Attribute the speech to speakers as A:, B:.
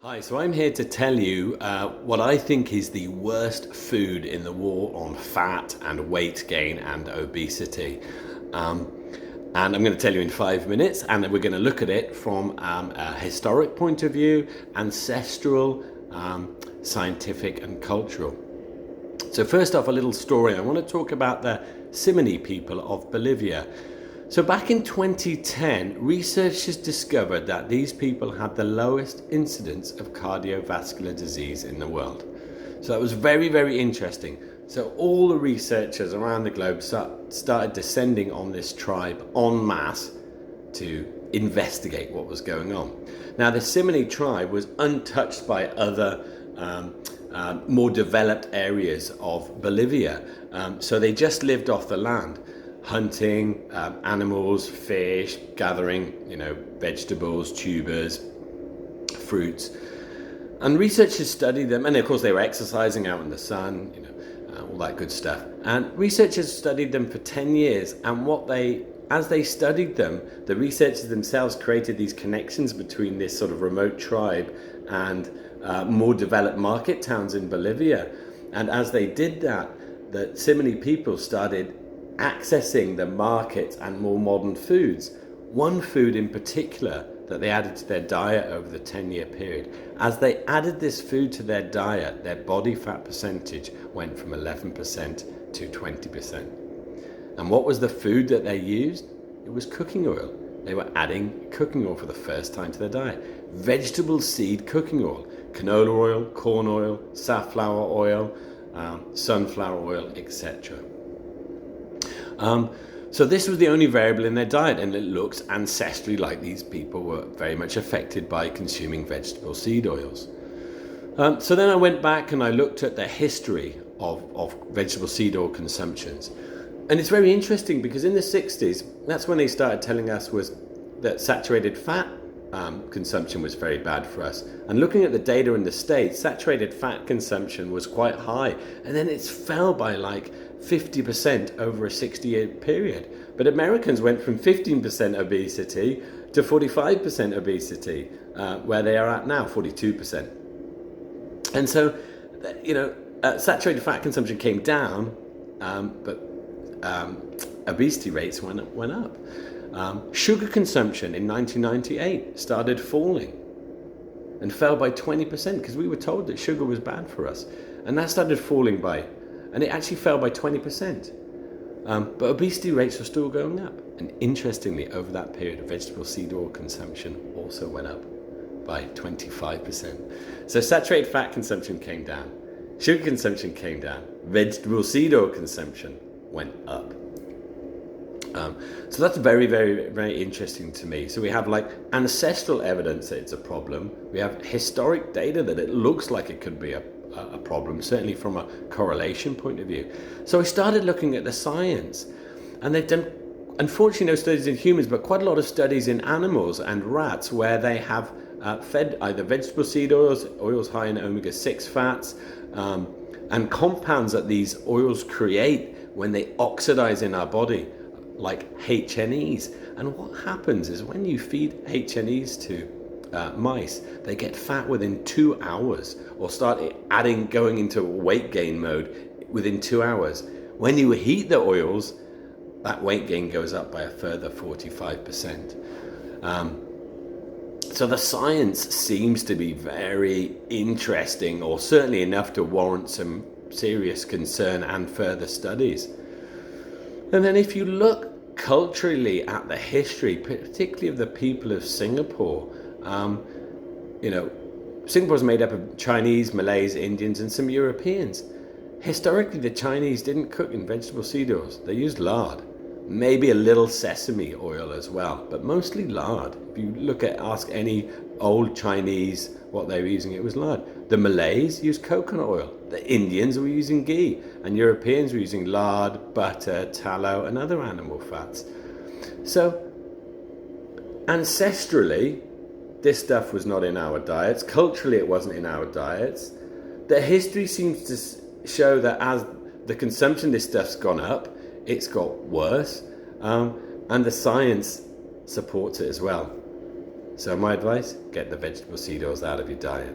A: Hi, so I'm here to tell you what I think is the worst food in the war on fat and weight gain and obesity. And I'm going to tell you in 5 minutes, and then we're going to look at it from a historic point of view, ancestral, scientific, and cultural. So first off, a little story. I want to talk about the Simini people of Bolivia. So back in 2010, researchers discovered that these people had the lowest incidence of cardiovascular disease in the world. So that was very, very interesting. So all the researchers around the globe started descending on this tribe en masse to investigate what was going on. Now, the Simini tribe was untouched by other more developed areas of Bolivia. So they just lived off the land, hunting animals, fish, gathering, vegetables, tubers, fruits. And researchers studied them, and of course they were exercising out in the sun, all that good stuff. And researchers studied them for 10 years, and as they studied them, the researchers themselves created these connections between this sort of remote tribe and more developed market towns in Bolivia. And as they did that, the Simini people started accessing the markets and more modern foods. One food in particular that they added to their diet over the 10-year period. As they added this food to their diet, their body fat percentage went from 11% to 20%. And what was the food that they used? It was cooking oil. They were adding cooking oil for the first time to their diet. Vegetable seed cooking oil, canola oil, corn oil, safflower oil, sunflower oil, etc. So this was the only variable in their diet, and it looks ancestrally like these people were very much affected by consuming vegetable seed oils. So then I went back and I looked at the history of vegetable seed oil consumptions. And it's very interesting because in the 60s, that's when they started telling us that saturated fat consumption was very bad for us. And looking at the data in the States, saturated fat consumption was quite high. And then it fell by like 50% over a 60-year period. But Americans went from 15% obesity to 45% obesity, where they are at now, 42%. And so, saturated fat consumption came down, but obesity rates went up. Sugar consumption in 1998 started falling and fell by 20% because we were told that sugar was bad for us. And that started falling and it actually fell by 20%. But obesity rates were still going up. And interestingly, over that period, vegetable seed oil consumption also went up by 25%. So saturated fat consumption came down, sugar consumption came down, vegetable seed oil consumption went up. So that's very, very, very interesting to me. So we have like ancestral evidence that it's a problem. We have historic data that it looks like it could be a problem, certainly from a correlation point of view. So I started looking at the science, and they've done, unfortunately, no studies in humans, but quite a lot of studies in animals and rats where they have fed either vegetable seed oils high in omega-6 fats, and compounds that these oils create when they oxidize in our body, like HNEs. And what happens is when you feed HNEs to mice, they get fat within 2 hours, or start going into weight gain mode within 2 hours. When you heat the oils, that weight gain goes up by a further 45%. So the science seems to be very interesting, or certainly enough to warrant some serious concern and further studies. And then if you look culturally at the history, particularly of the people of Singapore, Singapore's made up of Chinese, Malays, Indians, and some Europeans. Historically, the Chinese didn't cook in vegetable seed oils. They used lard, maybe a little sesame oil as well, but mostly lard. If you ask any old Chinese what they were using, it was lard. The Malays used coconut oil. The Indians were using ghee, and Europeans were using lard, butter, tallow, and other animal fats. So, ancestrally, this stuff was not in our diets. Culturally, it wasn't in our diets. The history seems to show that as the consumption of this stuff's gone up, it's got worse, and the science supports it as well. So my advice, get the vegetable seed oils out of your diet.